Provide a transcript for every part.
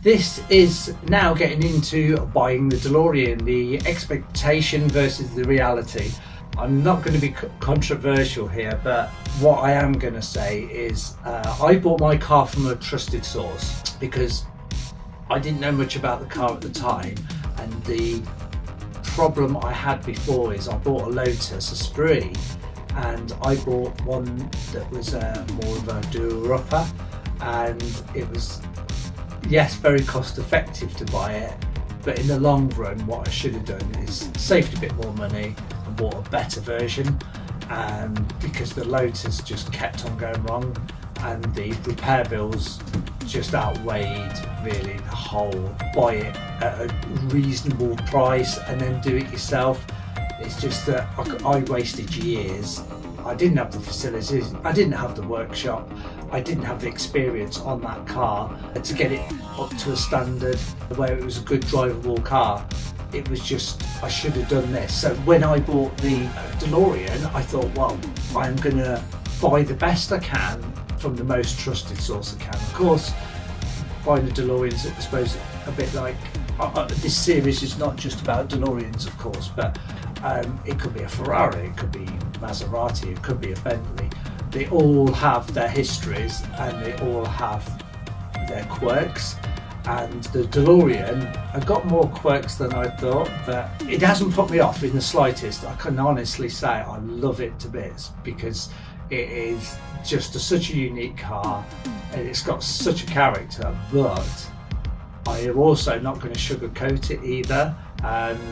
This is now getting into buying the DeLorean, the expectation versus the reality. I'm not going to be controversial here, but what I am going to say is I bought my car from a trusted source because I didn't know much about the car at the time, and the problem I had before is I bought a Lotus, a Spree, and I bought one that was more of a doer-upper, and it was, yes, very cost effective to buy it, but in the long run what I should have done is saved a bit more money and bought a better version, because the Lotus just kept on going wrong and the repair bills just outweighed really the whole buy it at a reasonable price and then do it yourself. It's just that I wasted years. I didn't have the facilities, I didn't have the workshop, I didn't have the experience on that car to get it up to a standard where it was a good drivable car. It was just, I should have done this. So when I bought the DeLorean, I thought, well, I'm gonna buy the best I can from the most trusted source I can. Of course, buying the DeLoreans, I suppose, a bit like, this series is not just about DeLoreans, of course, but it could be a Ferrari, it could be Maserati, it could be a Bentley. They all have their histories and they all have their quirks, and the DeLorean, I got more quirks than I thought, but it hasn't put me off in the slightest. I can honestly say I love it to bits because it is just such a unique car and it's got such a character, but I am also not going to sugarcoat it either,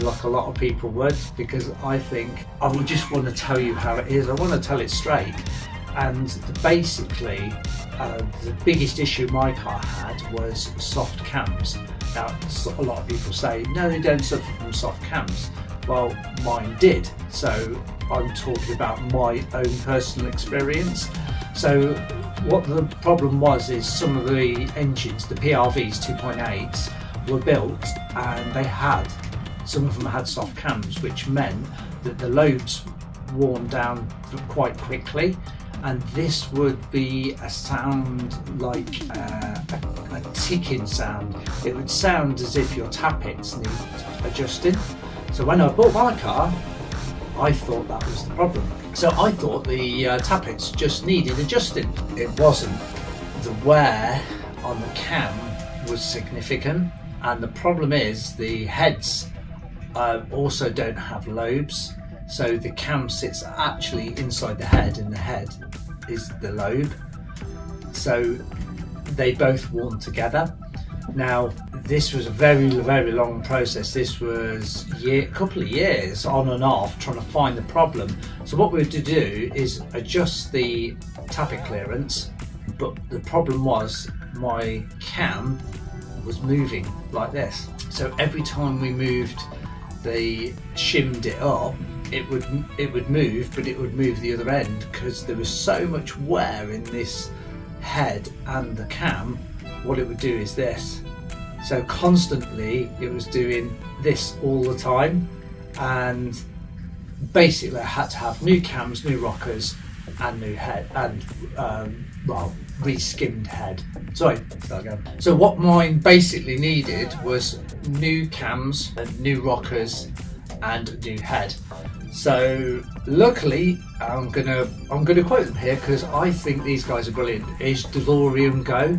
like a lot of people would, because I think I would just want to tell you how it is. I want to tell it straight. And basically, the biggest issue my car had was soft cams. Now, a lot of people say, no, they don't suffer from soft cams. Well, mine did. So I'm talking about my own personal experience. So what the problem was is some of the engines, the PRVs 2.8s, were built and some of them had soft cams, which meant that the lobes worn down quite quickly, and this would be a sound like a ticking sound. It would sound as if your tappets need adjusting. So when I bought my car, I thought that was the problem. So I thought the tappets just needed adjusting. It wasn't. The wear on the cam was significant, and the problem is the heads also don't have lobes. So the cam sits actually inside the head, and the head is the lobe. So they both worn together. Now, this was a very, very long process. This was a couple of years on and off trying to find the problem. So what we had to do is adjust the tappet clearance, but the problem was my cam was moving like this. So every time we moved, they shimmed it up, it would move, but it would move the other end because there was so much wear in this head and the cam. What it would do is this. So constantly it was doing this all the time, and basically I had to have new cams, new rockers and new head and re-skimmed head. Sorry, start again. So what mine basically needed was new cams and new rockers and new head. So luckily, I'm gonna quote them here because I think these guys are brilliant. Is DeLorean Go.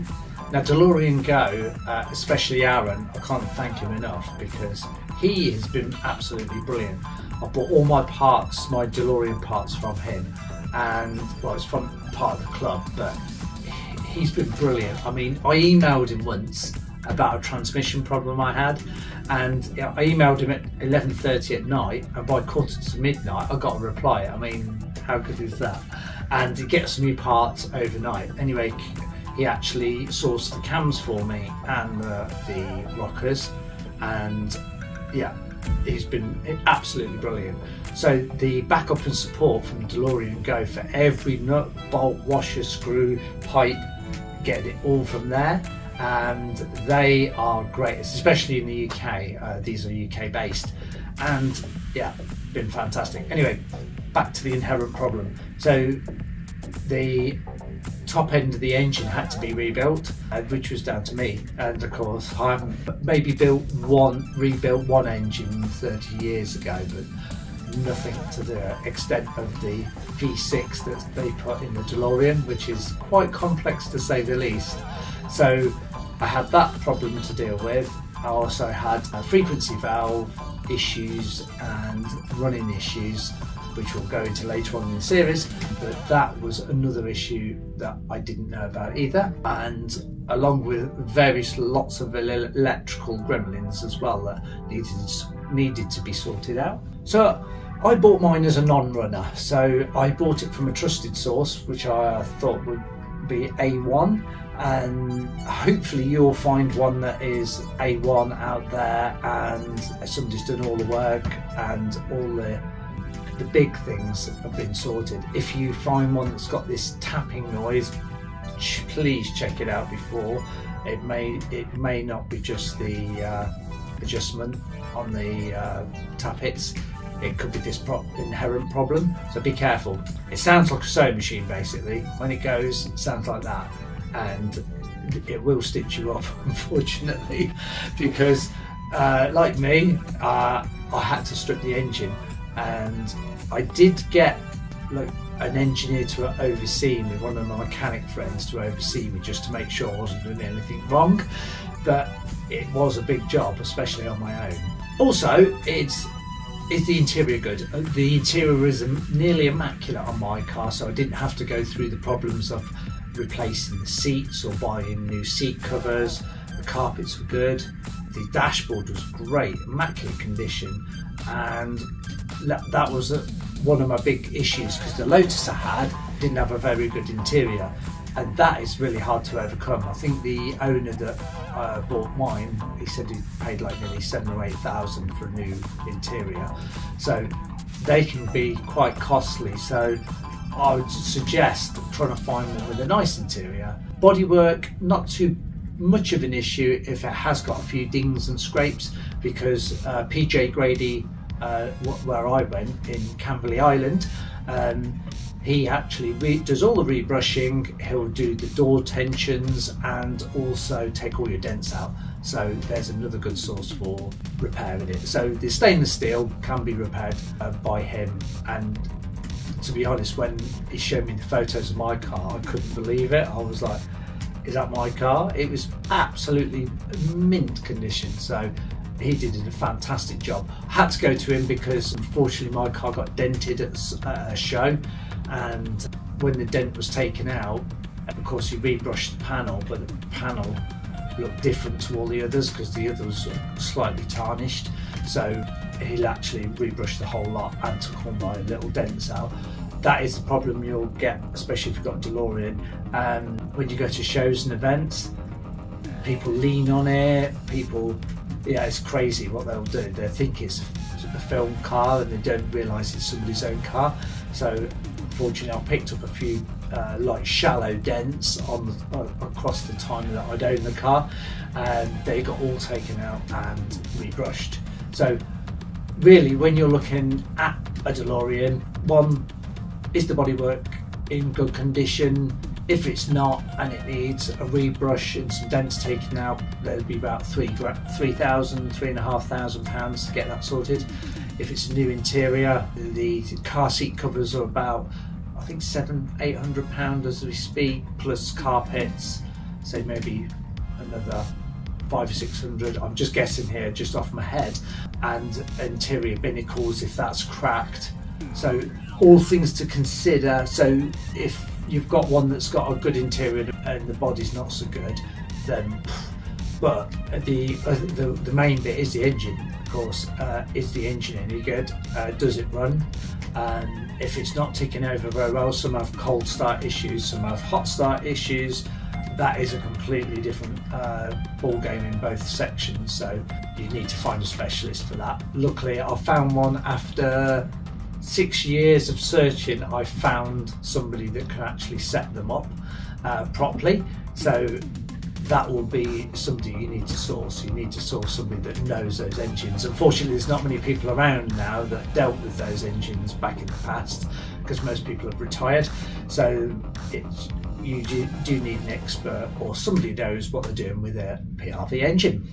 Now DeLorean Go, especially Aaron, I can't thank him enough because he has been absolutely brilliant. I bought all my parts, my DeLorean parts from him, and well, it's from part of the club, but he's been brilliant. I mean, I emailed him once about a transmission problem I had, and I emailed him at 11:30 at night, and by 11:45 I got a reply. I mean, how good is that? And he gets new parts overnight. Anyway, he actually sourced the cams for me and the rockers, and yeah, he's been absolutely brilliant. So the backup and support from DeLorean Go for every nut, bolt, washer, screw, pipe, get it all from there, and they are great, especially in the UK. These are UK based, and yeah, been fantastic. Anyway, back to the inherent problem. So the top end of the engine had to be rebuilt, which was down to me. And of course, I haven't maybe rebuilt one engine 30 years ago, but nothing to the extent of the V6 that they put in the DeLorean, which is quite complex to say the least. So I had that problem to deal with. I also had frequency valve issues and running issues, which we'll go into later on in the series, but that was another issue that I didn't know about either, and along with lots of electrical gremlins as well that needed to be sorted out. So I bought mine as a non-runner, so I bought it from a trusted source, which I thought would be A1, and hopefully you'll find one that is A1 out there and somebody's done all the work and all the big things have been sorted. If you find one that's got this tapping noise, please check it out before. It may not be just the adjustment on the tappets. It could be this inherent problem, so be careful. It sounds like a sewing machine basically. When it goes, it sounds like that, and it will stitch you up unfortunately, because like me, I had to strip the engine, and I did get an engineer to oversee me, one of my mechanic friends to oversee me, just to make sure I wasn't doing anything wrong. But it was a big job, especially on my own. Also, is the interior good? The interior is nearly immaculate on my car, so I didn't have to go through the problems of replacing the seats or buying new seat covers. The carpets were good. The dashboard was great, immaculate condition, and that was one of my big issues, because the Lotus I had didn't have a very good interior, and that is really hard to overcome. I think the owner that bought mine, he said he paid like nearly 7,000 or 8,000 for a new interior, so they can be quite costly. So I would suggest trying to find one with a nice interior. Bodywork, not too much of an issue if it has got a few dings and scrapes, because PJ Grady, where I went in Camberley Island, he actually does all the rebrushing. He'll do the door tensions and also take all your dents out, so there's another good source for repairing it. So the stainless steel can be repaired by him, and to be honest, when he showed me the photos of my car, I couldn't believe it. I was like, is that my car? It was absolutely mint condition, so he did a fantastic job. I had to go to him because unfortunately my car got dented at a show, and when the dent was taken out, of course he rebrushed the panel, but the panel looked different to all the others because the others were slightly tarnished, so he'll actually rebrushed the whole lot and took all my little dents out. That is the problem you'll get, especially if you've got a DeLorean. When you go to shows and events, people lean on it, it's crazy what they'll do. They think it's a film car and they don't realise it's somebody's own car. So unfortunately I picked up a few like shallow dents across the time that I'd owned the car, and they got all taken out and rebrushed. So really, when you're looking at a DeLorean, one, is the bodywork in good condition? If it's not and it needs a rebrush and some dents taken out, there'd be about £3,500 to get that sorted. If it's a new interior, the car seat covers are about, I think, £700-800 as we speak, plus carpets, so maybe another 500 or 600. I'm just guessing here, just off my head, and interior binnacles if that's cracked. So all things to consider. So if you've got one that's got a good interior and the body's not so good, then, but the main bit is the engine, of course. Is the engine any good? Does it run? If it's not ticking over very well, some have cold start issues, some have hot start issues. That is a completely different ball game in both sections, so you need to find a specialist for that. Luckily I found one after 6 years of searching. I found somebody that can actually set them up properly, so that will be somebody you need to source. You need to source somebody that knows those engines. Unfortunately there's not many people around now that dealt with those engines back in the past, because most people have retired, so you do need an expert or somebody who knows what they're doing with a PRV engine.